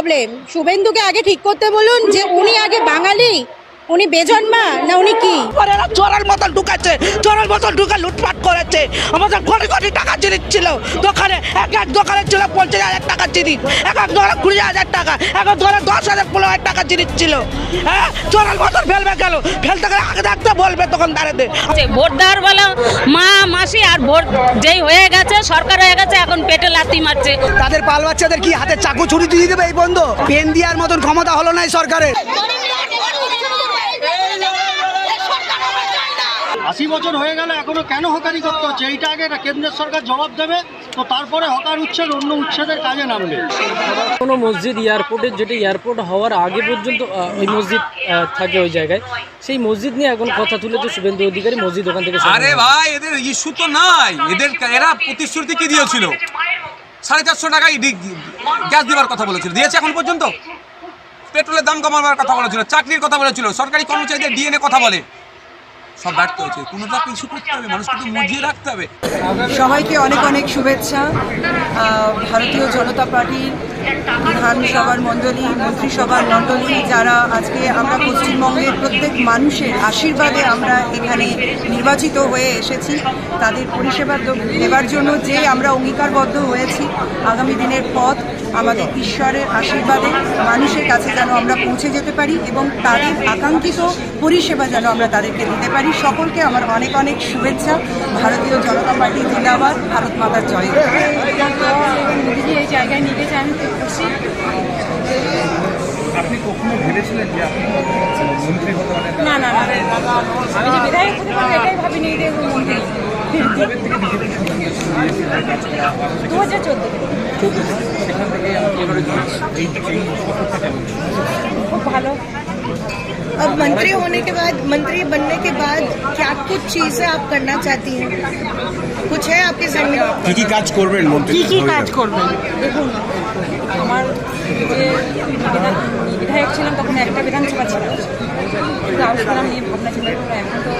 Problem. শুভেন্দুকে আগে ঠিক করতে বলুন যে উনি আগে বাঙালি, উনি বেজন্মা না উনি কি? চোরের মতন ঢুকাচ্ছে, চোরের মতন ঢুকে লুটপাট করেছে। আমাদের কোটি কোটি টাকা জিনিস ছিল দোকানে, এক এক দোকানে ছিল 50,000 টাকা জিনিস, এক এক দোকানে 20,000 টাকা, এক এক দোকানে 10,000 15,000 টাকা জিনিস ছিল। হ্যাঁ, চোরের মতন ফেলবে গেল, ফেলতে গেলে আগে থাকতে বলবে দোকানদারেদের। ভোট দেওয়ার বেলা মা মাসি আর ভোট যেই হয়ে গেছে, সরকার হয়ে গেছে, এখন পেটে লাথি মারছে। তাদের পাল বাচ্চাদের কি হাতে চাকু ছুরি দিয়ে দেবে এই বন্ধ? পেন দেওয়ার মতন ক্ষমতা হলো না এই সরকারের। 80 বছর হয়ে গেল এখনো কেন হকারি করতে হচ্ছে? এইটা আগে কেন্দ্রের সরকার জবাব দেবে, তো তারপরে হকার উচ্ছেদ অন্য উচ্ছেদের কাজে নামবে। কোনো মসজিদ এয়ারপোর্টের, যেটা এয়ারপোর্ট হওয়ার আগে পর্যন্ত ওই মসজিদ থাকে ওই জায়গায়, সেই মসজিদ নিয়ে এখন কথা তুলেছে শুভেন্দু অধিকারী। মসজিদ ওখান থেকে আরে ভাই, এদের ইস্যু তো নাই, এরা প্রতিশ্রুতি কি দিয়েছিল? 450 টাকায় গ্যাস দেওয়ার কথা বলেছিল, দিয়েছে এখন পর্যন্ত? পেট্রোলের দাম কমাবার কথা বলেছিল, চাকরির কথা বলেছিল, সরকারি কর্মচারীদের ডিএনএ কথা বলে, সব ব্যর্থ হয়েছে। কোনো একটা ইস্যু করতে হবে, মানুষকে তো মুজিয়ে রাখতে হবে। সবাইকে অনেক অনেক শুভেচ্ছা। ভারতীয় জনতা পার্টির বিধানসভার মণ্ডলী, মন্ত্রিসভার মণ্ডলী, যারা আজকে আমরা পশ্চিমবঙ্গের প্রত্যেক মানুষের আশীর্বাদে আমরা এখানে নির্বাচিত হয়ে এসেছি, তাদের পরিষেবা দেওয়ার জন্য যে আমরা অঙ্গীকারবদ্ধ হয়েছি, আগামী দিনের পথ আমাদের ঈশ্বরের আশীর্বাদে মানুষের কাছে যেন আমরা পৌঁছে যেতে পারি এবং তাদের আকাঙ্ক্ষিত পরিষেবা যেন আমরা তাদেরকে দিতে পারি। সকলকে আমার অনেক অনেক শুভেচ্ছা। ভারতীয় জনতা পার্টি জিন্দাবাদ, ভারত মাতার জয়। মোদিজি এই জায়গায় নিতে চান খুশি? আপনি কখনো ভেবেছিলেন যে আপনি মন্ত্রী হতে পারেন? না না না, আমি যে বিধায়ক হতে পারবো এটাই ভাবিনি যে মন্ত্রী। 2014 সেখান থেকে খুব ভালো। अब मंत्री होने के बाद, मंत्री बनने के बाद क्या कुछ चीजें आप करना चाहती हैं? कुछ है आपके सामने? কি কাজ করবেন মন্ত্রী? কি কাজ করবেন? দেখুন, আমার যে বিধায়ক ছিলাম তখন একটা বিধানসভা ছিল, একটু আউটকাম নিয়ে ভাবনা ছিল। এখন তো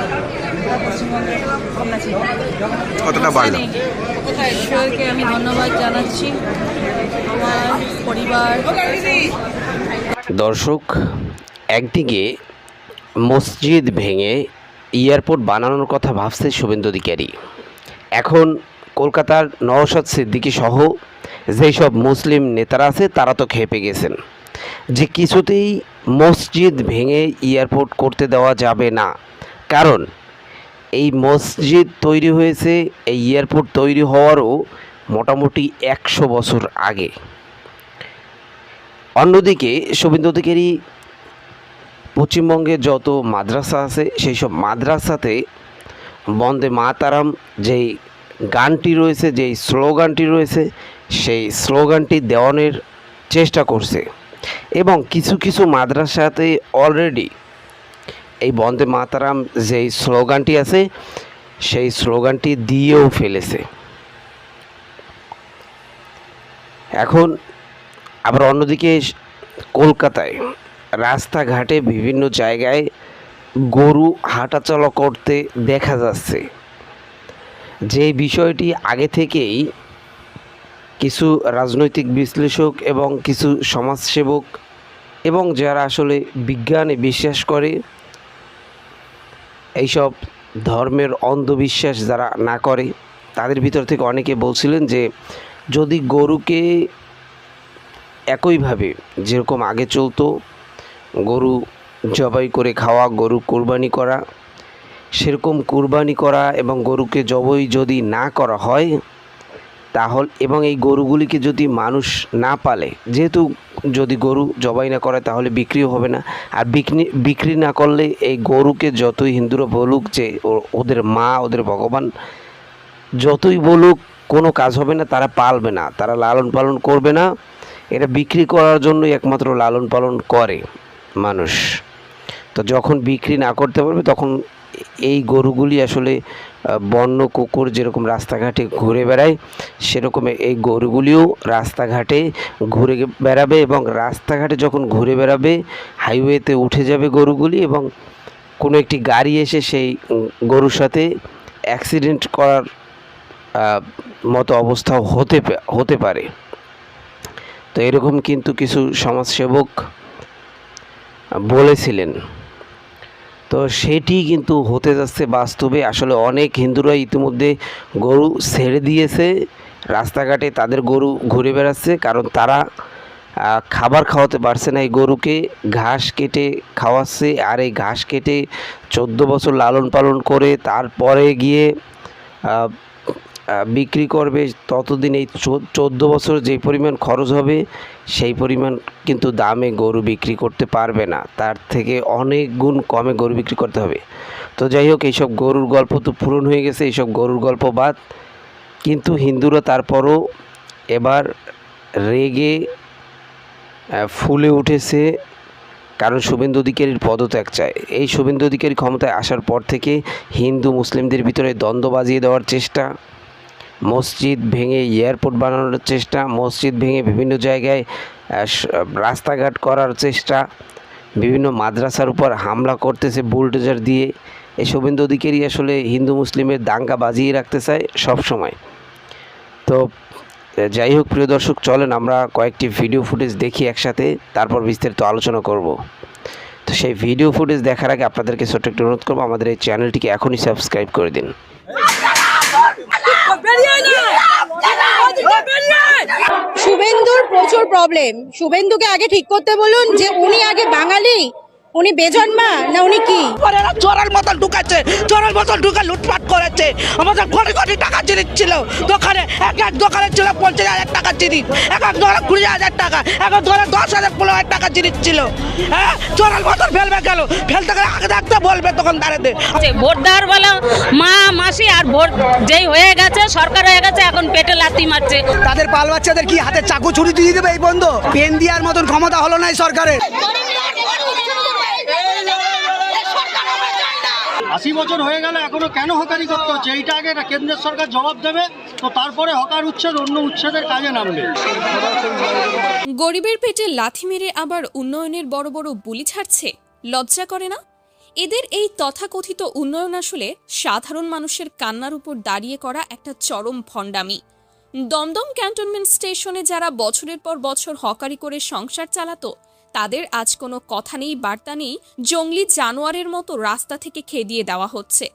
পশ্চিমবঙ্গের ভাবনা ছিল। কতটা বাড়লো? ঈশ্বরকে আমি ধন্যবাদ জানাচ্ছি, আমার পরিবার। দর্শক, একদিকে মসজিদ ভেঙে এয়ারপোর্ট বানানোর কথা ভাবছে শুভেন্দু অধিকারী, এখন কলকাতার নওশাদ সিদ্দিকী সহ যেই সব মুসলিম নেতারা আছে তারা তো খেপে গেছেন যে কিছুতেই মসজিদ ভেঙে এয়ারপোর্ট করতে দেওয়া যাবে না। কারণ এই মসজিদ তৈরি হয়েছে, এই এয়ারপোর্ট তৈরি হওয়ারও মোটামুটি 100 বছর আগে। অন্যদিকে শুভেন্দু অধিকারী পশ্চিমবঙ্গে যত মাদ্রাসা আছে সেই সব মাদ্রাসাতে বন্দে মাতারাম যেই গানটি রয়েছে, যেই স্লোগানটি রয়েছে, সেই স্লোগানটি দেওয়ানোর চেষ্টা করছে এবং কিছু কিছু মাদ্রাসাতে অলরেডি এই বন্দে মাতারাম যেই স্লোগানটি আছে সেই স্লোগানটি দিয়েও ফেলেছে। এখন আবার অন্যদিকে কলকাতায় রাস্তাঘাটে বিভিন্ন জায়গায় গরু হাঁটাচলা করতে দেখা যাচ্ছে, যে বিষয়টি আগে থেকেই কিছু রাজনৈতিক বিশ্লেষক এবং কিছু সমাজসেবক এবং যারা আসলে বিজ্ঞানে বিশ্বাস করে, এইসব ধর্মের অন্ধবিশ্বাস যারা না করে, তাদের ভিতর থেকে অনেকে বলছিলেন যে যদি গরুকে একইভাবে যেরকম আগে চলতো, গরু জবাই করে খাওয়া, গরু কুরবানি করা, সেরকম কুরবানি করা এবং গরুকে জবাই যদি না করা হয় তাহলে, এবং এই গরুগুলিকে যদি মানুষ না পালে, যেহেতু যদি গরু জবাই না করে তাহলে বিক্রিও হবে না, আর বিক্রি না করলে এই গরুকে যতই হিন্দুরা বলুক যে ওদের মা, ওদের ভগবান, যতই বলুক কোনো কাজ হবে না, তারা পালবে না, তারা লালন পালন করবে না। এটা বিক্রি করার জন্যই একমাত্র লালন পালন করে মানুষ। তো যখন বিক্রি না করতে পারবে তখন এই গরুগুলি আসলে বন্য কুকুর যেরকম রাস্তাঘাটে ঘুরে বেড়ায়, সেরকম এই গরুগুলিও রাস্তাঘাটে ঘুরে বেড়াবে এবং রাস্তাঘাটে যখন ঘুরে বেড়াবে হাইওয়েতে উঠে যাবে গরুগুলি এবং কোনো একটি গাড়ি এসে সেই গরুর সাথে অ্যাক্সিডেন্ট করার মতো অবস্থাও হতে পারে। তো এরকম কিন্তু কিছু সমাজসেবক বলেছিলেন। তো সেটি কিন্তু হতে যাচ্ছে বাস্তবে। আসলে অনেক হিন্দুরা ইতিমধ্যে গরু ছেড়ে দিয়েছে, রাস্তাঘাটে তাদের গরু ঘুরে বেড়াচ্ছে, কারণ তারা খাবার খাওয়াতে পারছে না। এই গরুকে ঘাস কেটে খাওয়াচ্ছে, আর এই ঘাস কেটে 14 বছর লালন পালন করে তারপরে গিয়ে বিক্রি করবে। ততদিন এই 14 বছর যে পরিমাণ খরচ হবে সেই পরিমাণ কিন্তু দামে গরু বিক্রি করতে পারবে না, তার থেকে অনেক গুণ কমে গরু বিক্রি করতে হবে। তো যাই হোক, এইসব গরুর গল্প তো পূরণ হয়ে গেছে, এইসব গরুর গল্প বাদ। কিন্তু হিন্দুরা তারপরও এবার রেগে ফুলে উঠেছে, কারণ শুভেন্দু অধিকারীর পদত্যাগ চায়। এই শুভেন্দু অধিকারী ক্ষমতায় আসার পর থেকে হিন্দু মুসলিমদের ভিতরে দ্বন্দ্ব বাজিয়ে দেওয়ার চেষ্টা, মসজিদ ভেঙে এয়ারপোর্ট বানানোর চেষ্টা, মসজিদ ভেঙে বিভিন্ন জায়গায় রাস্তাঘাট করার চেষ্টা, বিভিন্ন মাদ্রাসার উপর হামলা করতেছে বুলডোজার দিয়ে। এই শুভেন্দু অধিকারী আসলে হিন্দু মুসলিমের দাঙ্গা বাজিয়ে রাখতে চায় সব সময়। তো যাই হোক প্রিয় দর্শক, চলেন আমরা কয়েকটি ভিডিও ফুটেজ দেখি একসাথে, তারপর বিস্তারিত আলোচনা করব। তো সেই ভিডিও ফুটেজ দেখার আগে আপনাদেরকে ছোট্ট একটু অনুরোধ করবো, আমাদের এই চ্যানেলটিকে এখনই সাবস্ক্রাইব করে দিন। শুভেন্দুর প্রচুর প্রবলেম। শুভেন্দুকে আগে ঠিক করতে বলুন যে উনি আগে বাঙালি, উনি বেজন্মা না উনি কি? চোরের মতন ঢুকাচ্ছে, চোরের মতন ঢুকে লুটপাট করেছে। আমাদের কোটি কোটি টাকা জিনিস ছিল দোকানে, এক দোকানে ছিল 50,000 টাকা জিনিস, এক দোকানে 20,000 টাকা, এক দোকানে 10,000 15,000 টাকা জিনিস ছিল। হ্যাঁ, চোরের মতন ফেলবে গেল, ফেলতে গেলে আগে থাকতে বলবে দোকানদারেদের। ভোট দেওয়ার বেলা মা মাসি আর ভোট যেই হয়ে গেছে, সরকার হয়ে গেছে, এখন পেটে লাথি মারছে। তাদের বাল বাচ্চাদের কি হাতে চাকু ছুরি দিয়ে দেবে এই বন্ধ? পেন দেওয়ার মতন ক্ষমতা হলো না এই সরকারের। 80 বছর হয়ে গেল এখনো কেন হকারি করতে হচ্ছে, এইটা আগে কেন্দ্রের সরকার জবাব দেবে, তো তারপরে হকার উচ্ছেদ অন্য উচ্ছেদের কাজে নামবে। গরিবের পেটে লাথি মেরে আবার উন্নয়নের বড় বড় বুলি ছাড়ছে, লজ্জা করে না? এদের এই তথাকথিত উন্নয়ন আসলে সাধারণ মানুষের কান্নার উপর দাঁড়িয়ে করা একটা চরম ভণ্ডামি। দমদম ক্যান্টনমেন্ট স্টেশনে যারা বছরের পর বছর হকারি করে সংসার চালাতো, তাদের আজ কোনো কথা নেই, বার্তা নেই, জঙ্গলি জানোয়ারের মতো রাস্তা থেকে খেদিয়ে দেওয়া হচ্ছে।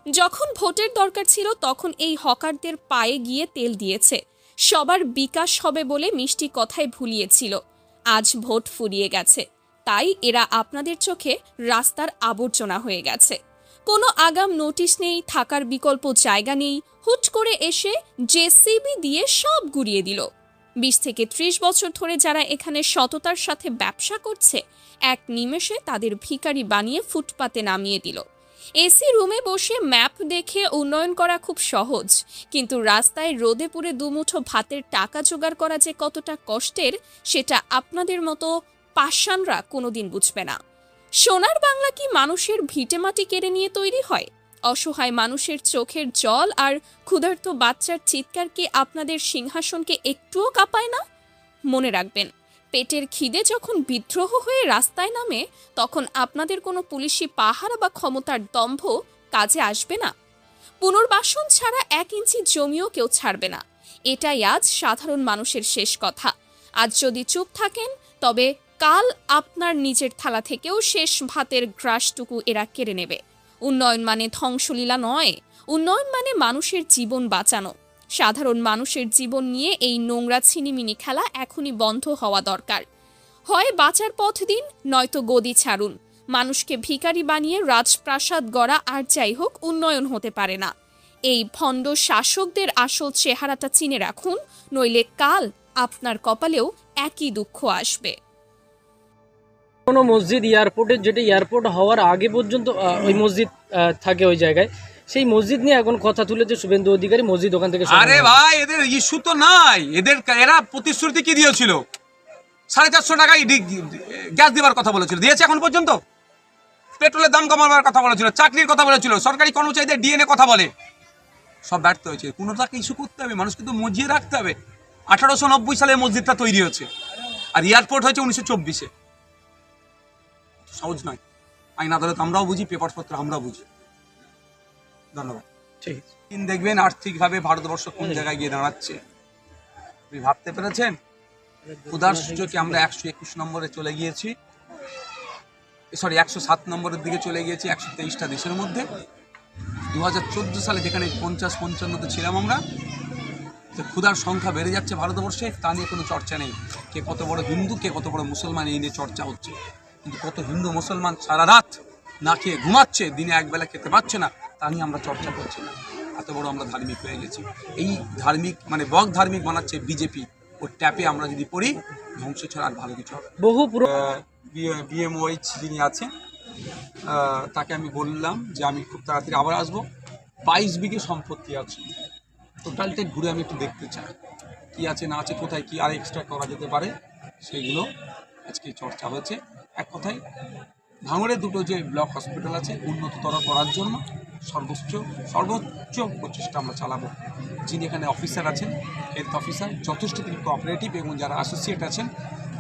যখন ভোটের দরকার ছিল তখন এই হকারদের পায়ে গিয়ে তেল দিয়েছে, সবার বিকাশ হবে বলে মিষ্টি কথায় ভুলিয়েছিল। আজ ভোট ফুরিয়ে গেছে, তাই এরা আপনাদের চোখে রাস্তার আবর্জনা হয়ে গেছে। কোনো আগাম নোটিশ নেই, থাকার বিকল্প জায়গা নেই, হুট করে এসে জেসিবি দিয়ে সব গুড়িয়ে দিল। 20 থেকে 30 বছর ধরে যারা এখানে সততার সাথে ব্যবসা করছে, এক নিমেষে তাদের ভিখারি বানিয়ে ফুটপাতে নামিয়ে দিল। এসি রুমে বসে ম্যাপ দেখে উন্নয়ন করা খুব সহজ, কিন্তু রাস্তায় রোদে পুড়ে দুমুঠো ভাতের টাকা জোগাড় করা যে কতটা কষ্টের, সেটা আপনাদের মতো পাষাণরা কোনোদিন বুঝবে না। সোনার বাংলা কি মানুষের ভিটেমাটি কেড়ে নিয়ে তৈরি হয়? অসহায় মানুষের চোখের জল আর ক্ষুধার্ত বাচ্চার চিৎকার কি আপনাদের সিংহাসনকে একটুও কাঁপায় না? মনে রাখবেন, পেটের খিদে যখন বিদ্রোহ হয়ে রাস্তায় নামে, তখন আপনাদের কোনো পুলিশি পাহারা বা ক্ষমতার দম্ভ কাজে আসবে না। পুনর্বাসন ছাড়া 1 ইঞ্চি জমিও কেউ ছাড়বে না। এটাই আজ সাধারণ মানুষের শেষ কথা। আজ যদি চুপ থাকেন, তবে কাল আপনার নিজের থালা থেকেও শেষ ভাতের গ্রাসটুকু এরা কেড়ে নেবে। উন্নয়ন মানে ধ্বংসলীলা নয়, উন্নয়ন মানে মানুষের জীবন বাঁচানো। সাধারণ মানুষের জীবন নিয়ে এই নোংরা ছিনিমিনি খেলা এখনই বন্ধ হওয়া দরকার। হয় বাঁচার পথ দিন, নয়তো গদি ছাড়ুন। মানুষকে ভিখারি বানিয়ে রাজপ্রাসাদ গড়া আর যাই হোক উন্নয়ন হতে পারে না। এই ভণ্ড শাসকদের আসল চেহারাটা চিনে রাখুন, নইলে কাল আপনার কপালেও একই দুঃখ আসবে। কোনো মসজিদ এয়ারপোর্টের, যেটা এয়ারপোর্ট হওয়ার আগে পর্যন্ত ওই মসজিদ থাকে ওই জায়গায়, সেই মসজিদ নিয়ে এখন কথা তুলেছে শুভেন্দু অধিকারী। মসজিদ ওখান থেকে আরে ভাই, এদের ইস্যু তো নাই, এরা প্রতিশ্রুতি কি দিয়েছিল? 450 টাকায় গ্যাস দেওয়ার কথা বলেছিল, দিয়েছে এখন পর্যন্ত? পেট্রোলের দাম কমাবার কথা বলেছিল, চাকরির কথা বলেছিল, সরকারি কর্মচারীদের ডিএনএ কথা বলে, সব ব্যর্থ হয়েছে। পুনরায় ইস্যু করতে হবে, মানুষকে তো মসজিদ রাখতে হবে। 1890 সালে মসজিদটা তৈরি হয়েছে, আর এয়ারপোর্ট হয়েছে 1924-এ। সহজ নয়। আইন আদালত আমরাও বুঝি, পেপারপত্র আমরাও বুঝি। ধন্যবাদ। ঠিক দিন দেখবেন আর্থিকভাবে ভারতবর্ষ কোন জায়গায় গিয়ে দাঁড়াচ্ছে, আপনি ভাবতে পেরেছেন? ক্ষুধার সূচকে আমরা 121 নম্বরে চলে গিয়েছি, 107 নম্বরের দিকে চলে গিয়েছি 123টা দেশের মধ্যে। 2014 সালে যেখানে 50-55তে ছিলাম আমরা, যে ক্ষুধার সংখ্যা বেড়ে যাচ্ছে ভারতবর্ষে, তা নিয়ে কোনো চর্চা নেই। কে কত বড় হিন্দু, কে কত বড় মুসলমান, এই নিয়ে চর্চা হচ্ছে। কিন্তু কত হিন্দু মুসলমান সারা রাত না খেয়ে ঘুমাচ্ছে, দিনে একবেলা খেতে পারছে না, তা নিয়ে আমরা চর্চা করছি না। এত বড় আমরা ধার্মিক হয়ে গেছি। এই ধার্মিক মানে বক ধার্মিক বানাচ্ছে বিজেপি। ওর ট্যাপে আমরা যদি পড়ি, ধ্বংস ছাড়া আর ভালো কিছু হবে। বহু BMOH যিনি আছেন, তাকে আমি বললাম যে আমি খুব তাড়াতাড়ি আবার আসবো। 22 বিঘে সম্পত্তি আছে, টোটালটাই ঘুরে আমি একটু দেখতে চাই কী আছে না আছে, কোথায় কী আর এক্সট্রা করা যেতে পারে, সেইগুলো আজকে চর্চা হয়েছে। এক কথায় ভাঙড়ে দুটো যে ব্লক হসপিটাল আছে উন্নততর করার জন্য সর্বোচ্চ প্রচেষ্টা আমরা চালাবো। যিনি এখানে অফিসার আছেন, হেলথ অফিসার, যথেষ্ট তিনি কোঅপারেটিভ, এবং যারা অ্যাসোসিয়েট আছেন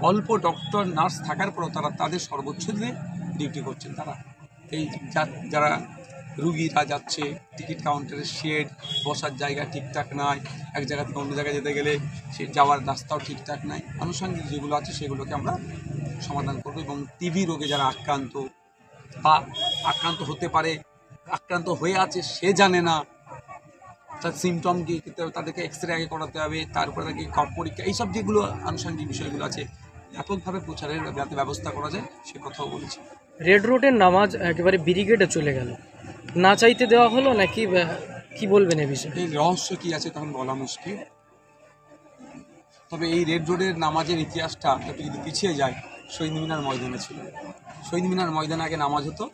অল্প ডক্টর নার্স থাকার পরেও তারা তাদের সর্বোচ্চ দিয়ে ডিউটি করছেন। তারা এই যারা রুগীরা যাচ্ছে, টিকিট কাউন্টারের শেড, বসার জায়গা ঠিকঠাক নাই, এক জায়গা থেকে অন্য জায়গায় যেতে গেলে সে যাওয়ার রাস্তাও ঠিকঠাক নাই, আনুষঙ্গিক যেগুলো আছে সেগুলোকে আমরা সমাধান করবো। এবং টিবি রোগে যারা আক্রান্ত বা আক্রান্ত হতে পারে, আক্রান্ত হয়ে আছে সে জানে না, তার সিমটম কী, তাদেরকে এক্সরে আগে করাতে হবে, তারপরে তাকে কফ পরীক্ষা, এইসব যেগুলো আনুষঙ্গিক বিষয়গুলো আছে ব্যাপকভাবে প্রচারের যাতে ব্যবস্থা করা যায় সে কথাও বলেছি। রেড রোডের নামাজ একেবারে ব্রিগেডে চলে গেল, না চাইতে দেওয়া হলো নাকি কি বলবেন এ বিষয়ে? এই রহস্য কী আছে তখন বলা মুশকিল। তবে এই রেড রোডের নামাজের ইতিহাসটা একটু যদি পিছিয়ে যায়, শহীদ মিনার ময়দানে ছিল। শহীদ মিনার ময়দানে আগে নামাজ হতো।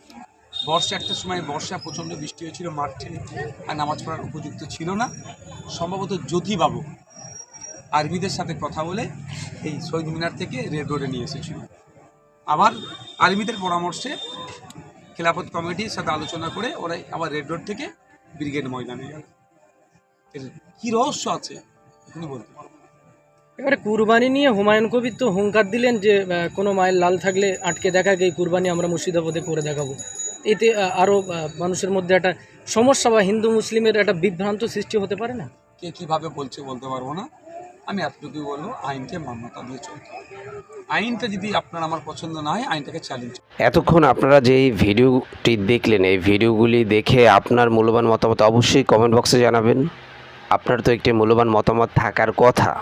একটা সময় বর্ষা প্রচণ্ড বৃষ্টি হয়েছিল, মাঠে আর নামাজ পড়ার উপযুক্ত ছিল না। সম্ভবত জ্যোতিবাবু আরবিদের সাথে কথা বলে এই শহীদ মিনার থেকে রেড রোডে নিয়ে এসেছিল। আবার আরবিদের পরামর্শে খেলাফত কমিটির সাথে আলোচনা করে ওরা আবার রেড রোড থেকে ব্রিগেড ময়দানে গেল। এর কী রহস্য আছে এখনই বলতে পারবো। এবারে কুরবানি নিয়ে হুমায়ুন কবির তো হুঙ্কার দিলেন যে কোনো মায়ের লাল থাকলে আটকে দেখাকে এই কুরবানি আমরা মুর্শিদাবাদে করে দেখাবো। এতে আরও মানুষের মধ্যে একটা সমস্যা বা হিন্দু মুসলিমের একটা বিভ্রান্ত সৃষ্টি হতে পারে না? কে কীভাবে বলছে বলতে পারবো না। আমি এতটুকুই বলবো, আইনকে মান্যতা দিয়ে চলতে হবে। আইনটা যদি আপনার আমার পছন্দ না হয়, আইনটাকে চ্যালেঞ্জ। এতক্ষণ আপনারা যে এই ভিডিওটি দেখলেন, এই ভিডিওগুলি দেখে আপনার মূল্যবান মতামত অবশ্যই কমেন্ট বক্সে জানাবেন। আপনার তো একটি মূল্যবান মতামত থাকার কথা।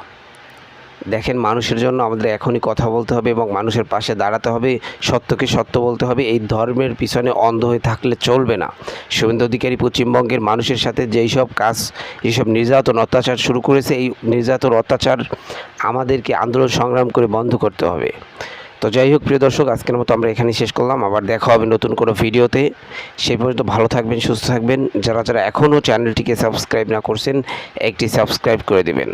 দেখেন, মানুষের জন্য আমাদের এখনই কথা বলতে হবে এবং মানুষের পাশে দাঁড়াতে হবে, সত্যকে সত্য বলতে হবে। এই ধর্মের পিছনে অন্ধ হয়ে থাকলে চলবে না। শুভেন্দু অধিকারী পশ্চিমবঙ্গের মানুষের সাথে যেই সব কাজ, যেসব নির্যাতন অত্যাচার শুরু করেছে, এই নির্যাতন অত্যাচার আমাদেরকে আন্দোলন সংগ্রাম করে বন্ধ করতে হবে। তো যাই হোক প্রিয় দর্শক, আজকের মতো আমরা এখানেই শেষ করলাম। আবার দেখা হবে নতুন কোনো ভিডিওতে। সেই পর্যন্ত ভালো থাকবেন, সুস্থ থাকবেন। যারা যারা এখনও চ্যানেলটিকে সাবস্ক্রাইব না করছেন, একটি সাবস্ক্রাইব করে দেবেন।